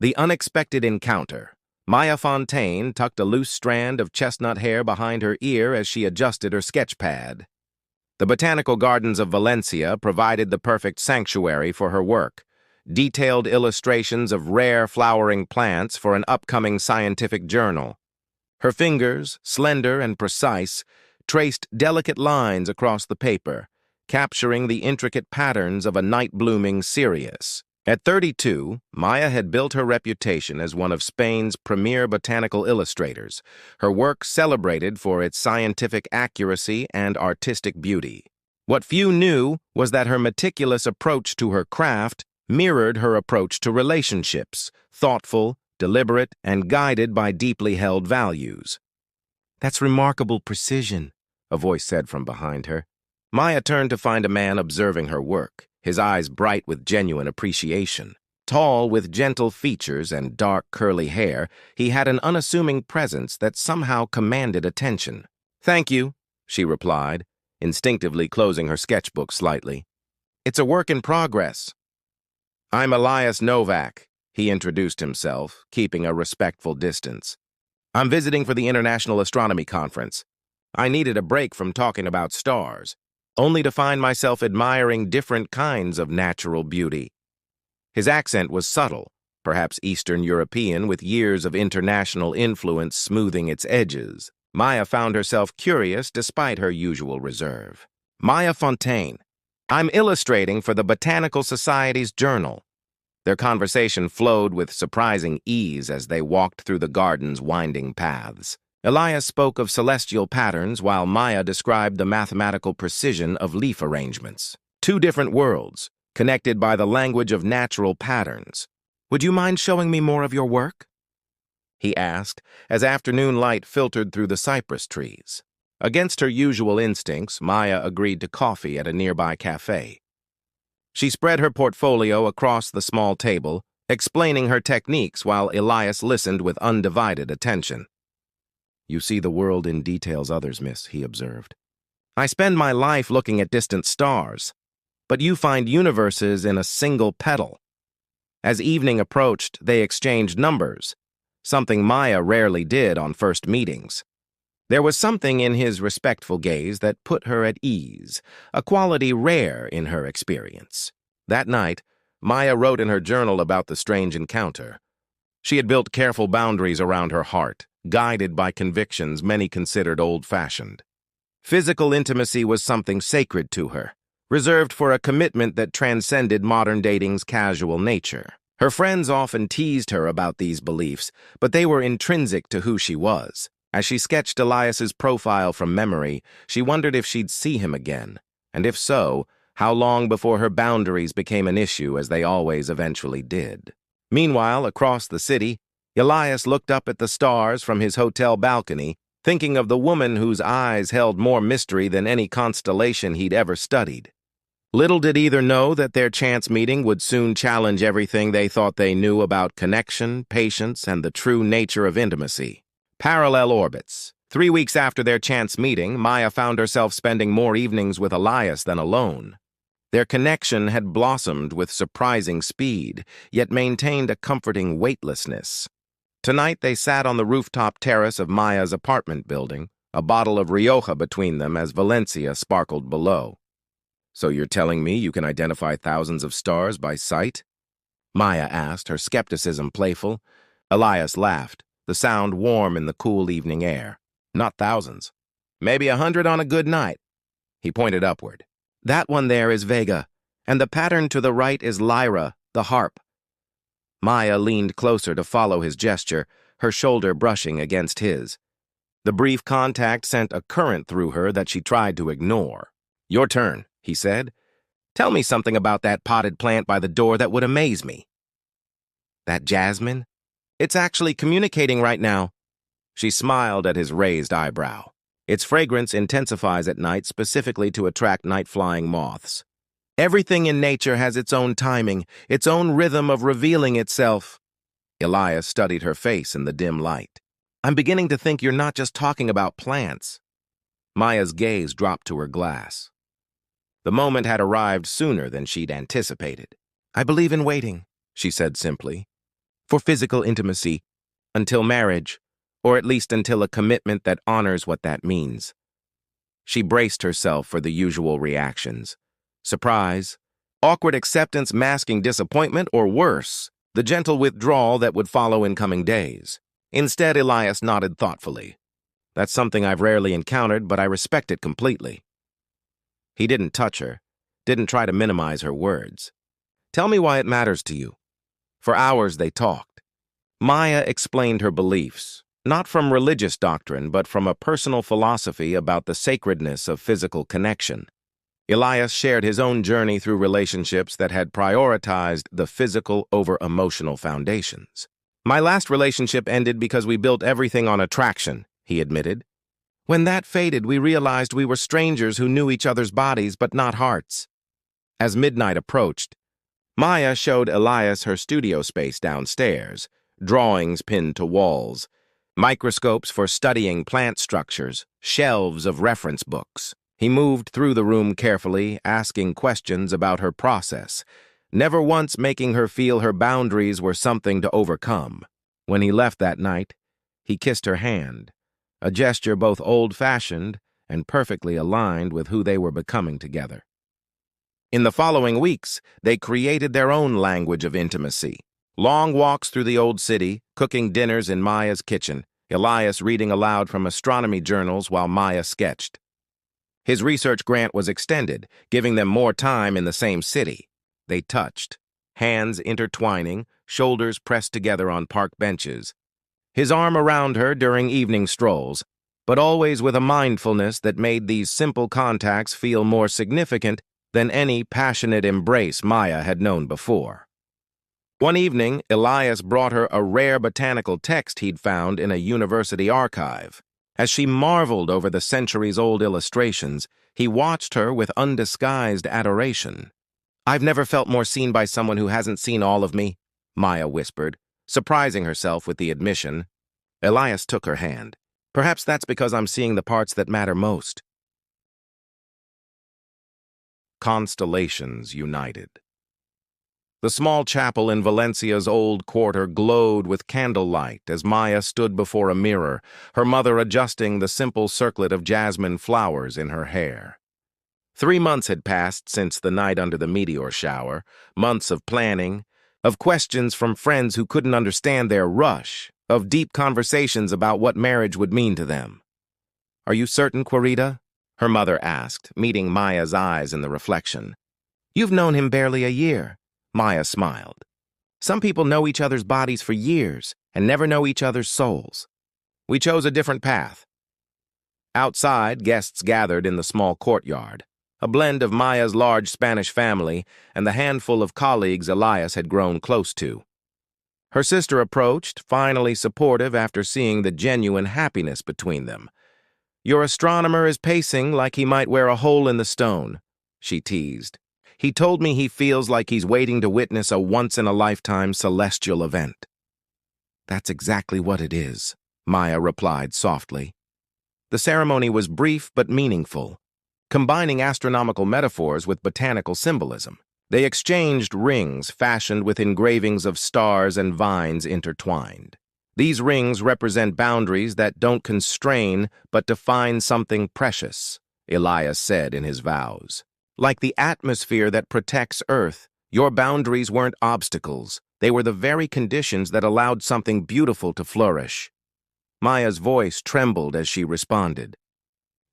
The unexpected encounter. Maya Fontaine tucked a loose strand of chestnut hair behind her ear as she adjusted her sketch pad. The botanical gardens of Valencia provided the perfect sanctuary for her work. Detailed illustrations of rare flowering plants for an upcoming scientific journal. Her fingers, slender and precise, traced delicate lines across the paper, capturing the intricate patterns of a night-blooming cereus. At 32, Maya had built her reputation as one of Spain's premier botanical illustrators, her work celebrated for its scientific accuracy and artistic beauty. What few knew was that her meticulous approach to her craft mirrored her approach to relationships, thoughtful, deliberate, and guided by deeply held values. "That's remarkable precision," a voice said from behind her. Maya turned to find a man observing her work, his eyes bright with genuine appreciation. Tall, with gentle features and dark, curly hair, he had an unassuming presence that somehow commanded attention. "Thank you," she replied, instinctively closing her sketchbook slightly. "It's a work in progress." "I'm Elias Novak," he introduced himself, keeping a respectful distance. "I'm visiting for the International Astronomy Conference. I needed a break from talking about stars, only to find myself admiring different kinds of natural beauty." His accent was subtle, perhaps Eastern European with years of international influence smoothing its edges. Maya found herself curious despite her usual reserve. "Maya Fontaine. I'm illustrating for the Botanical Society's journal." Their conversation flowed with surprising ease as they walked through the garden's winding paths. Elias spoke of celestial patterns while Maya described the mathematical precision of leaf arrangements. Two different worlds, connected by the language of natural patterns. "Would you mind showing me more of your work?" he asked, as afternoon light filtered through the cypress trees. Against her usual instincts, Maya agreed to coffee at a nearby cafe. She spread her portfolio across the small table, explaining her techniques while Elias listened with undivided attention. "You see the world in details others miss," he observed. "I spend my life looking at distant stars, but you find universes in a single petal." As evening approached, they exchanged numbers, something Maya rarely did on first meetings. There was something in his respectful gaze that put her at ease, a quality rare in her experience. That night, Maya wrote in her journal about the strange encounter. She had built careful boundaries around her heart, guided by convictions many considered old-fashioned. Physical intimacy was something sacred to her, reserved for a commitment that transcended modern dating's casual nature. Her friends often teased her about these beliefs, but they were intrinsic to who she was. As she sketched Elias's profile from memory, she wondered if she'd see him again, and if so, how long before her boundaries became an issue as they always eventually did. Meanwhile, across the city, Elias looked up at the stars from his hotel balcony, thinking of the woman whose eyes held more mystery than any constellation he'd ever studied. Little did either know that their chance meeting would soon challenge everything they thought they knew about connection, patience, and the true nature of intimacy. Parallel orbits. 3 weeks after their chance meeting, Maya found herself spending more evenings with Elias than alone. Their connection had blossomed with surprising speed, yet maintained a comforting weightlessness. Tonight they sat on the rooftop terrace of Maya's apartment building, a bottle of Rioja between them as Valencia sparkled below. "So you're telling me you can identify thousands of stars by sight?" Maya asked, her skepticism playful. Elias laughed, the sound warm in the cool evening air. "Not thousands. Maybe 100 on a good night." He pointed upward. "That one there is Vega, and the pattern to the right is Lyra, the harp." Maya leaned closer to follow his gesture, her shoulder brushing against his. The brief contact sent a current through her that she tried to ignore. "Your turn," he said. "Tell me something about that potted plant by the door that would amaze me." "That jasmine? It's actually communicating right now." She smiled at his raised eyebrow. "Its fragrance intensifies at night specifically to attract night-flying moths. Everything in nature has its own timing, its own rhythm of revealing itself." Elias studied her face in the dim light. "I'm beginning to think you're not just talking about plants." Maya's gaze dropped to her glass. The moment had arrived sooner than she'd anticipated. "I believe in waiting," she said simply. for physical intimacy until marriage, or at least until a commitment that honors what that means. She braced herself for the usual reactions. Surprise, awkward acceptance masking disappointment, or worse, the gentle withdrawal that would follow in coming days. Instead, Elias nodded thoughtfully. That's something I've rarely encountered, but I respect it completely. He didn't touch her, didn't try to minimize her words. Tell me why it matters to you. For hours they talked. Maya explained her beliefs, not from religious doctrine, but from a personal philosophy about the sacredness of physical connection. Elias shared his own journey through relationships that had prioritized the physical over emotional foundations. My last relationship ended because we built everything on attraction, he admitted. When that faded, we realized we were strangers who knew each other's bodies but not hearts. As midnight approached, Maya showed Elias her studio space downstairs, drawings pinned to walls, microscopes for studying plant structures, shelves of reference books. He moved through the room carefully, asking questions about her process, never once making her feel her boundaries were something to overcome. When he left that night, he kissed her hand, a gesture both old-fashioned and perfectly aligned with who they were becoming together. In the following weeks, they created their own language of intimacy. Long walks through the old city, cooking dinners in Maya's kitchen, Elias reading aloud from astronomy journals while Maya sketched. His research grant was extended, giving them more time in the same city. They touched, hands intertwining, shoulders pressed together on park benches. His arm around her during evening strolls, but always with a mindfulness that made these simple contacts feel more significant than any passionate embrace Maya had known before. One evening, Elias brought her a rare botanical text he'd found in a university archive. As she marveled over the centuries-old illustrations, he watched her with undisguised adoration. "I've never felt more seen by someone who hasn't seen all of me," Maya whispered, surprising herself with the admission. Elias took her hand. "Perhaps that's because I'm seeing the parts that matter most." Constellations united. The small chapel in Valencia's old quarter glowed with candlelight as Maya stood before a mirror, her mother adjusting the simple circlet of jasmine flowers in her hair. 3 months had passed since the night under the meteor shower, months of planning, of questions from friends who couldn't understand their rush, of deep conversations about what marriage would mean to them. "Are you certain, Querida?" her mother asked, meeting Maya's eyes in the reflection. "You've known him barely a year." Maya smiled. "Some people know each other's bodies for years and never know each other's souls. We chose a different path." Outside, guests gathered in the small courtyard, a blend of Maya's large Spanish family and the handful of colleagues Elias had grown close to. Her sister approached, finally supportive after seeing the genuine happiness between them. "Your astronomer is pacing like he might wear a hole in the stone," she teased. "He told me he feels like he's waiting to witness a once-in-a-lifetime celestial event." "That's exactly what it is," Maya replied softly. The ceremony was brief but meaningful, combining astronomical metaphors with botanical symbolism. They exchanged rings fashioned with engravings of stars and vines intertwined. These rings represent boundaries that don't constrain but define something precious, Elias said in his vows. Like the atmosphere that protects Earth, your boundaries weren't obstacles. They were the very conditions that allowed something beautiful to flourish. Maya's voice trembled as she responded.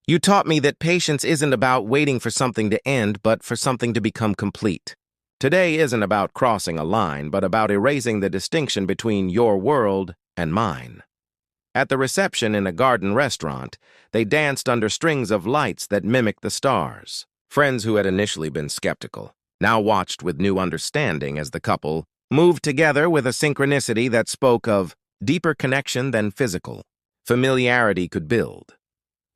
"You taught me that patience isn't about waiting for something to end, but for something to become complete. Today isn't about crossing a line, but about erasing the distinction between your world and mine." At the reception in a garden restaurant, they danced under strings of lights that mimicked the stars. Friends who had initially been skeptical now watched with new understanding as the couple moved together with a synchronicity that spoke of deeper connection than physical familiarity could build.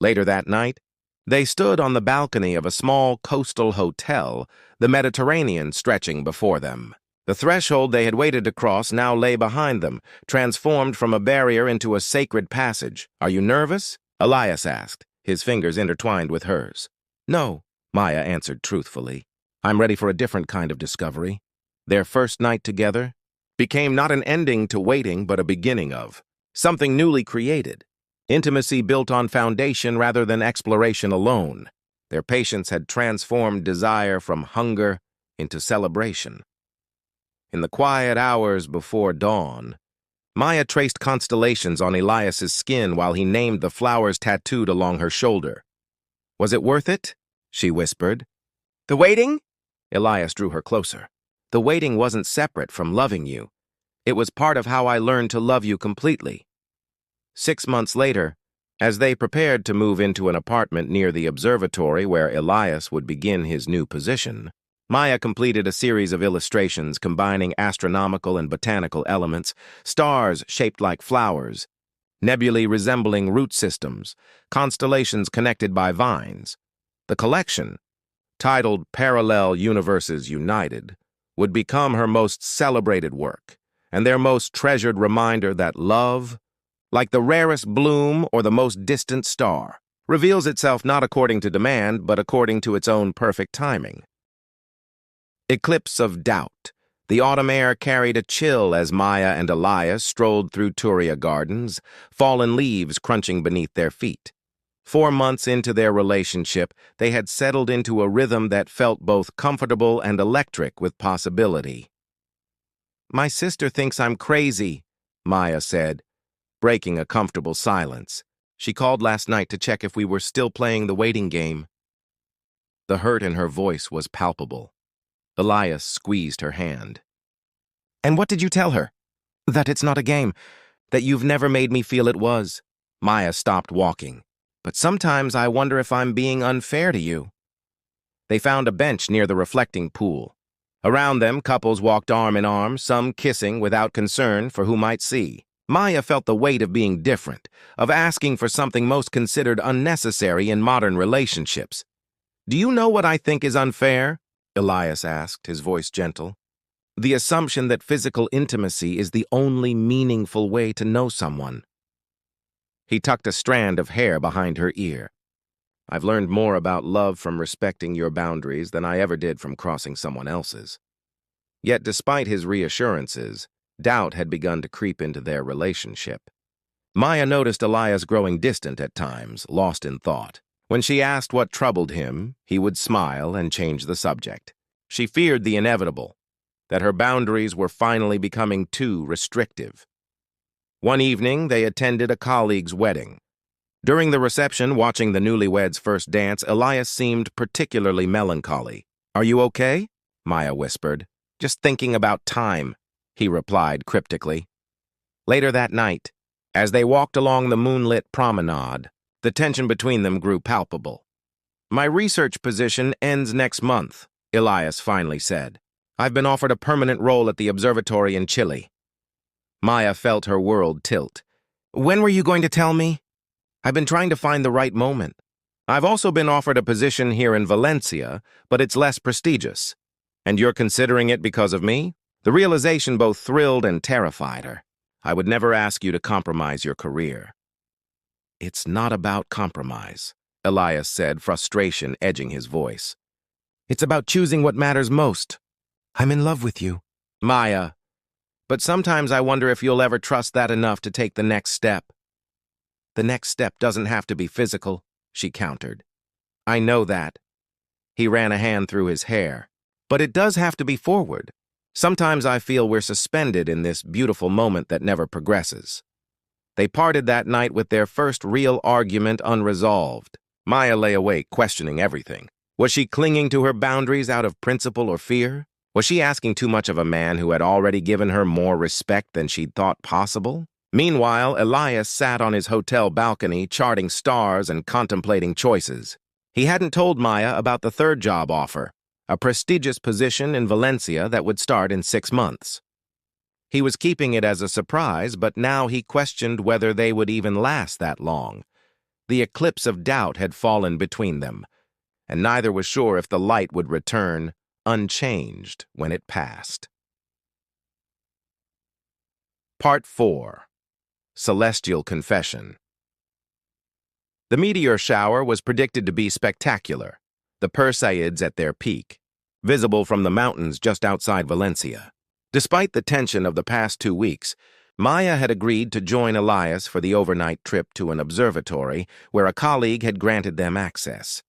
Later that night, they stood on the balcony of a small coastal hotel, the Mediterranean stretching before them. The threshold they had waited to cross now lay behind them, transformed from a barrier into a sacred passage. "Are you nervous?" Elias asked, his fingers intertwined with hers. "No," Maya answered truthfully. "I'm ready for a different kind of discovery." Their first night together, became not an ending to waiting but a beginning of something newly created. Intimacy built on foundation rather than exploration alone. Their patience had transformed desire from hunger into celebration. In the quiet hours before dawn, Maya traced constellations on Elias's skin while he named the flowers tattooed along her shoulder. "Was it worth it?" she whispered. "The waiting?" Elias drew her closer. "The waiting wasn't separate from loving you. It was part of how I learned to love you completely." 6 months later, as they prepared to move into an apartment near the observatory where Elias would begin his new position, Maya completed a series of illustrations combining astronomical and botanical elements, stars shaped like flowers, nebulae resembling root systems, constellations connected by vines. The collection, titled Parallel Universes United, would become her most celebrated work, and their most treasured reminder that love, like the rarest bloom or the most distant star, reveals itself not according to demand, but according to its own perfect timing. Eclipse of doubt. The autumn air carried a chill as Maya and Elias strolled through Turia Gardens, fallen leaves crunching beneath their feet. 4 months into their relationship, they had settled into a rhythm that felt both comfortable and electric with possibility. "My sister thinks I'm crazy," Maya said, breaking a comfortable silence. "She called last night to check if we were still playing the waiting game." The hurt in her voice was palpable. Elias squeezed her hand. "And what did you tell her?" "That it's not a game. That you've never made me feel it was." Maya stopped walking. "But sometimes I wonder if I'm being unfair to you." They found a bench near the reflecting pool. Around them, couples walked arm in arm, some kissing without concern for who might see. Maya felt the weight of being different, of asking for something most considered unnecessary in modern relationships. "Do you know what I think is unfair?" Elias asked, his voice gentle. "The assumption that physical intimacy is the only meaningful way to know someone." He tucked a strand of hair behind her ear. "I've learned more about love from respecting your boundaries than I ever did from crossing someone else's." Yet despite his reassurances, doubt had begun to creep into their relationship. Maya noticed Elias growing distant at times, lost in thought. When she asked what troubled him, he would smile and change the subject. She feared the inevitable, that her boundaries were finally becoming too restrictive. One evening, they attended a colleague's wedding. During the reception, watching the newlyweds' first dance, Elias seemed particularly melancholy. "Are you okay?" Maya whispered. "Just thinking about time," he replied cryptically. Later that night, as they walked along the moonlit promenade, the tension between them grew palpable. "My research position ends next month," Elias finally said. "I've been offered a permanent role at the observatory in Chile." Maya felt her world tilt. "When were you going to tell me?" "I've been trying to find the right moment. I've also been offered a position here in Valencia, but it's less prestigious." "And you're considering it because of me?" The realization both thrilled and terrified her. "I would never ask you to compromise your career." "It's not about compromise," Elias said, frustration edging his voice. "It's about choosing what matters most. I'm in love with you." "Maya, but sometimes I wonder if you'll ever trust that enough to take the next step." "The next step doesn't have to be physical," she countered. "I know that." He ran a hand through his hair. "But it does have to be forward. Sometimes I feel we're suspended in this beautiful moment that never progresses." They parted that night with their first real argument unresolved. Maya lay awake, questioning everything. Was she clinging to her boundaries out of principle or fear? Was she asking too much of a man who had already given her more respect than she'd thought possible? Meanwhile, Elias sat on his hotel balcony, charting stars and contemplating choices. He hadn't told Maya about the third job offer, a prestigious position in Valencia that would start in 6 months. He was keeping it as a surprise, but now he questioned whether they would even last that long. The eclipse of doubt had fallen between them, and neither was sure if the light would return unchanged when it passed. Part 4. Celestial Confession. The meteor shower was predicted to be spectacular, the Perseids at their peak, visible from the mountains just outside Valencia. Despite the tension of the past 2 weeks, Maya had agreed to join Elias for the overnight trip to an observatory where a colleague had granted them access.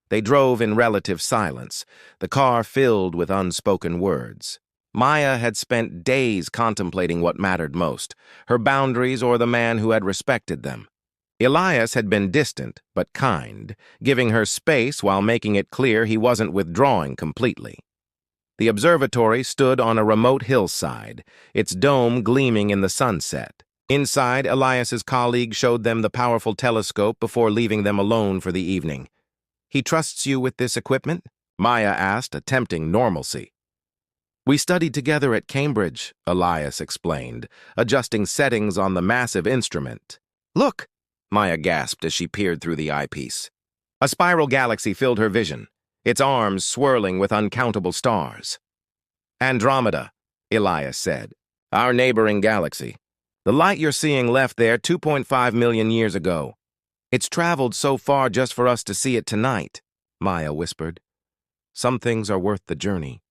They drove in relative silence, the car filled with unspoken words. Maya had spent days contemplating what mattered most, her boundaries or the man who had respected them. Elias had been distant, but kind, giving her space while making it clear he wasn't withdrawing completely. The observatory stood on a remote hillside, its dome gleaming in the sunset. Inside, Elias's colleague showed them the powerful telescope before leaving them alone for the evening. "He trusts you with this equipment?" Maya asked, attempting normalcy. "We studied together at Cambridge," Elias explained, adjusting settings on the massive instrument. "Look!" Maya gasped as she peered through the eyepiece. A spiral galaxy filled her vision, its arms swirling with uncountable stars. "Andromeda," Elias said, "our neighboring galaxy. The light you're seeing left there 2.5 million years ago. It's traveled so far just for us to see it tonight," Maya whispered. "Some things are worth the journey."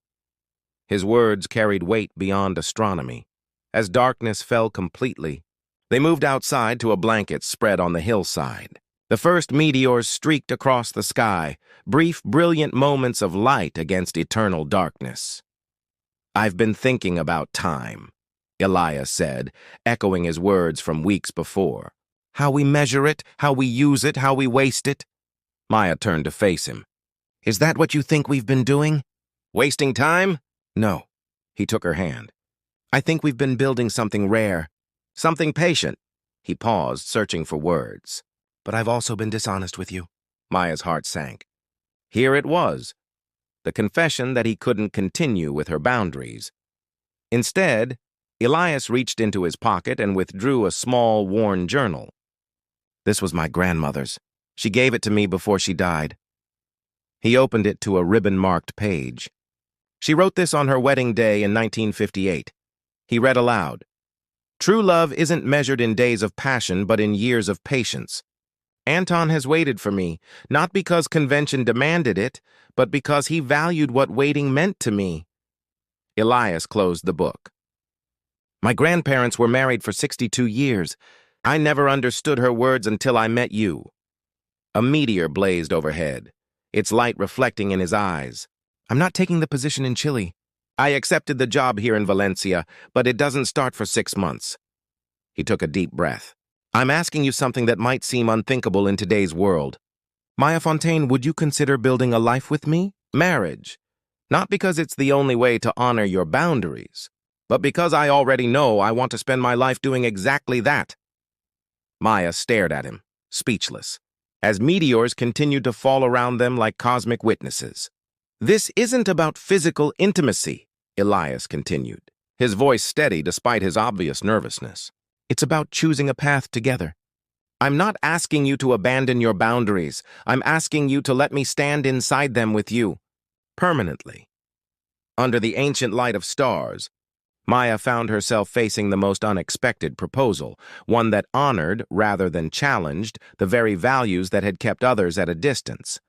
His words carried weight beyond astronomy. As darkness fell completely, they moved outside to a blanket spread on the hillside. The first meteors streaked across the sky, brief, brilliant moments of light against eternal darkness. "I've been thinking about time," Elias said, echoing his words from weeks before. "How we measure it, how we use it, how we waste it." Maya turned to face him. "Is that what you think we've been doing? Wasting time?" "No." He took her hand. "I think we've been building something rare, something patient." He paused, searching for words. "But I've also been dishonest with you." Maya's heart sank. Here it was, the confession that he couldn't continue with her boundaries. Instead, Elias reached into his pocket and withdrew a small, worn journal. "This was my grandmother's. She gave it to me before she died." He opened it to a ribbon-marked page. "She wrote this on her wedding day in 1958. He read aloud. "True love isn't measured in days of passion, but in years of patience. Anton has waited for me, not because convention demanded it, but because he valued what waiting meant to me." Elias closed the book. "My grandparents were married for 62 years. I never understood her words until I met you." A meteor blazed overhead, its light reflecting in his eyes. "I'm not taking the position in Chile. I accepted the job here in Valencia, but it doesn't start for 6 months." He took a deep breath. "I'm asking you something that might seem unthinkable in today's world. Maya Fontaine, would you consider building a life with me? Marriage. Not because it's the only way to honor your boundaries, but because I already know I want to spend my life doing exactly that." Maya stared at him, speechless, as meteors continued to fall around them like cosmic witnesses. "This isn't about physical intimacy," Elias continued, his voice steady despite his obvious nervousness. "It's about choosing a path together. I'm not asking you to abandon your boundaries. I'm asking you to let me stand inside them with you, permanently." Under the ancient light of stars, Maya found herself facing the most unexpected proposal, one that honored, rather than challenged, the very values that had kept others at a distance.